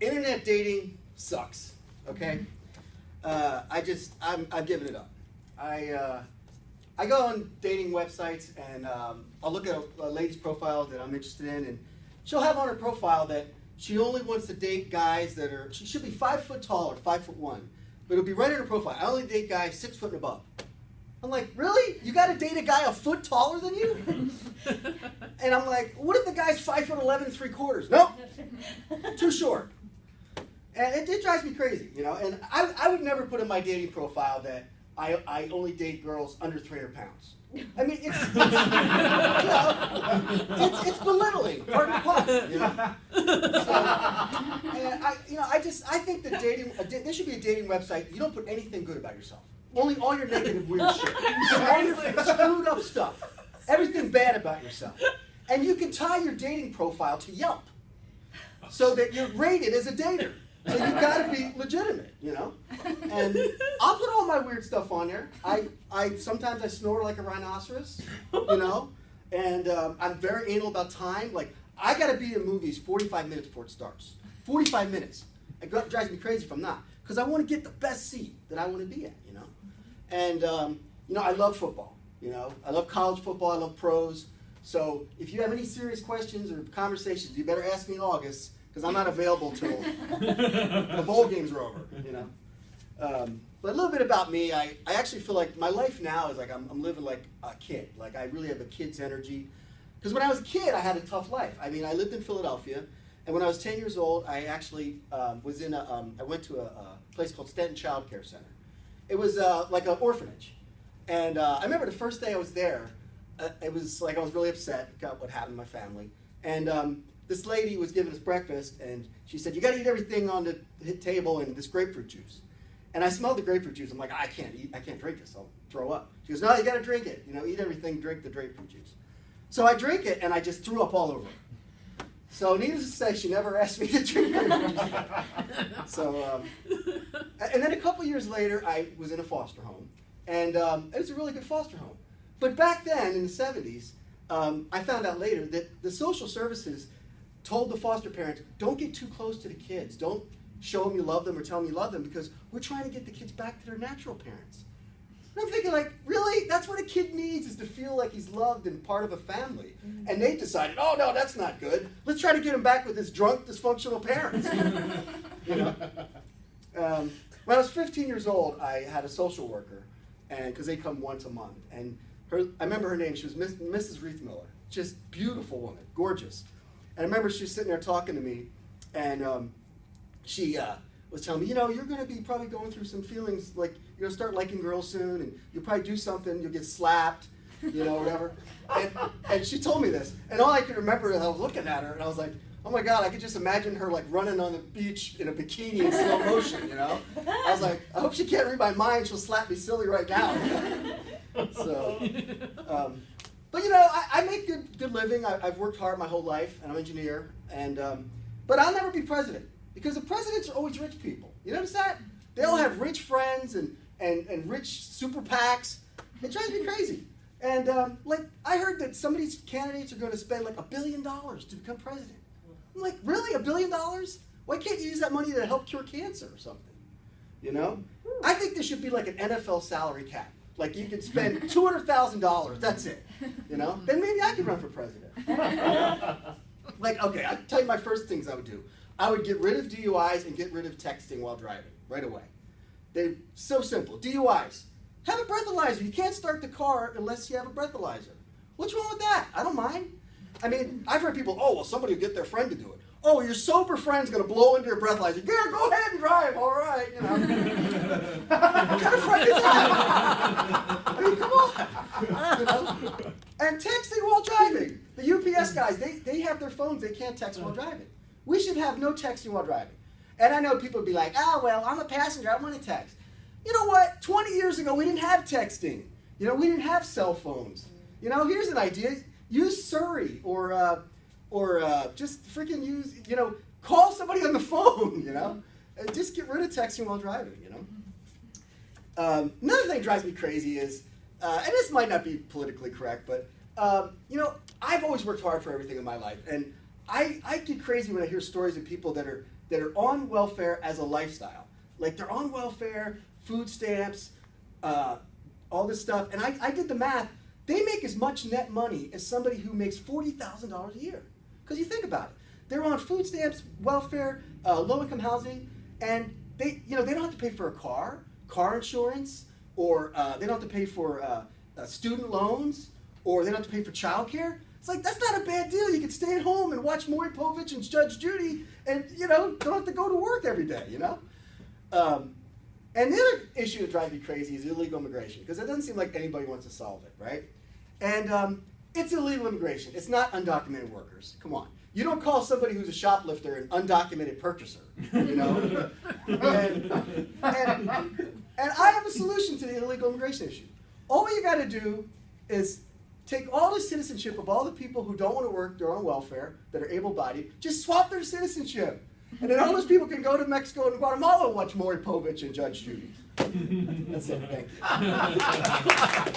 internet dating sucks, okay? I'm giving it up. I go on dating websites and I'll look at a lady's profile that I'm interested in, and she'll have on her profile that she only wants to date guys that are, she should be 5 foot tall or 5'1", but it'll be right in her profile. I only date guys 6 foot and above. I'm like, really? You got to date a guy a foot taller than you? And I'm like, what if the guy's 5'11" ¾ Nope, too short. And it drives me crazy, you know. And I would never put in my dating profile that I only date girls under 300 pounds. I mean, it's it's belittling. Pardon the pun, you know. So, and I think that there should be a dating website. You don't put anything good about yourself. Only all your negative weird shit. All your screwed up stuff. Everything bad about yourself. And you can tie your dating profile to Yelp so that you're rated as a dater. So you've got to be legitimate, you know? And I'll put all my weird stuff on there. Sometimes I snore like a rhinoceros, you know? And I'm very anal about time. Like, I got to be in movies 45 minutes before it starts. 45 minutes. It drives me crazy if I'm not. Because I want to get the best seat that I want to be at, you know? And, you know, I love football, you know? I love college football. I love pros. So if you have any serious questions or conversations, you better ask me in August, because I'm not available till the bowl games are over, you know. But a little bit about me, I actually feel like my life now is like I'm living like a kid. Like I really have a kid's energy. Because when I was a kid, I had a tough life. I mean, I lived in Philadelphia, and when I was 10 years old, I actually I went to a place called Stanton Child Care Center. It was like an orphanage. And I remember the first day I was there, it was like I was really upset about what happened to my family. And this lady was giving us breakfast, and she said, you got to eat everything on the table and this grapefruit juice. And I smelled the grapefruit juice. I'm like, I can't drink this. I'll throw up. She goes, no, you got to drink it. You know, eat everything, drink the grapefruit juice. So I drink it, and I just threw up all over it. So needless to say, she never asked me to drink grapefruit juice. So, and then a couple years later, I was in a foster home, and it was a really good foster home. But back then, in the 70s, I found out later that the social services told the foster parents, don't get too close to the kids. Don't show them you love them or tell them you love them, because we're trying to get the kids back to their natural parents. And I'm thinking, like, really? That's what a kid needs, is to feel like he's loved and part of a family. Mm-hmm. And they decided, oh, no, that's not good. Let's try to get him back with his drunk, dysfunctional parents. You know? When I was 15 years old, I had a social worker, and because they come once a month. And I remember her name. She was Mrs. Reithmiller. Just beautiful woman, gorgeous. And I remember she was sitting there talking to me, and she was telling me, you know, you're going to be probably going through some feelings, like you're going to start liking girls soon, and you'll probably do something, you'll get slapped, you know, whatever. And she told me this, and all I could remember is I was looking at her, and I was like, oh my God, I could just imagine her like running on the beach in a bikini in slow motion, you know? I was like, I hope she can't read my mind, she'll slap me silly right now. So, but you know, I make good living. I've worked hard my whole life, and I'm an engineer. And but I'll never be president, because the presidents are always rich people. You notice that? They all have rich friends and rich super PACs. It drives me crazy. And like I heard that some of these candidates are going to spend like $1 billion to become president. I'm like, really, $1 billion? Why can't you use that money to help cure cancer or something? You know? I think there should be like an NFL salary cap. Like you could spend $200,000, that's it, you know? Then maybe I could run for president. Like, okay, I'll tell you my first things I would do. I would get rid of DUIs and get rid of texting while driving, right away. They're so simple. DUIs, have a breathalyzer. You can't start the car unless you have a breathalyzer. What's wrong with that? I don't mind. I mean, I've heard people, oh, well, somebody will get their friend to do it. Oh, your sober friend's going to blow into your breathalyzer. Yeah, go ahead and drive, all right, you know. What kind of friend is that? I mean, come on. You know? And texting while driving. The UPS guys, they have their phones. They can't text while driving. We should have no texting while driving. And I know people would be like, oh, well, I'm a passenger. I want to text. You know what? 20 years ago, we didn't have texting. You know, we didn't have cell phones. You know, here's an idea. Use Surrey or just freaking use, you know, call somebody on the phone, you know. And just get rid of texting while driving, you know. Another thing that drives me crazy is, and this might not be politically correct, but, you know, I've always worked hard for everything in my life. And I get crazy when I hear stories of people that are that are on welfare as a lifestyle. Like they're on welfare, food stamps, all this stuff. And I did the math. They make as much net money as somebody who makes $40,000 a year. Because you think about it. They're on food stamps, welfare, low-income housing, and they don't have to pay for a car insurance, or they don't have to pay for student loans, or they don't have to pay for childcare. It's like, that's not a bad deal. You can stay at home and watch Maury Povich and Judge Judy and, don't have to go to work every day, And the other issue that drives me crazy is illegal immigration, because it doesn't seem like anybody wants to solve it, right? And it's illegal immigration. It's not undocumented workers. Come on. You don't call somebody who's a shoplifter an undocumented purchaser, And I have a solution to the illegal immigration issue. All you got to do is take all the citizenship of all the people who don't want to work, they're on welfare, that are able-bodied, just swap their citizenship. And then all those people can go to Mexico and Guatemala and watch Maury Povich and Judge Judy. That's it. Thank you.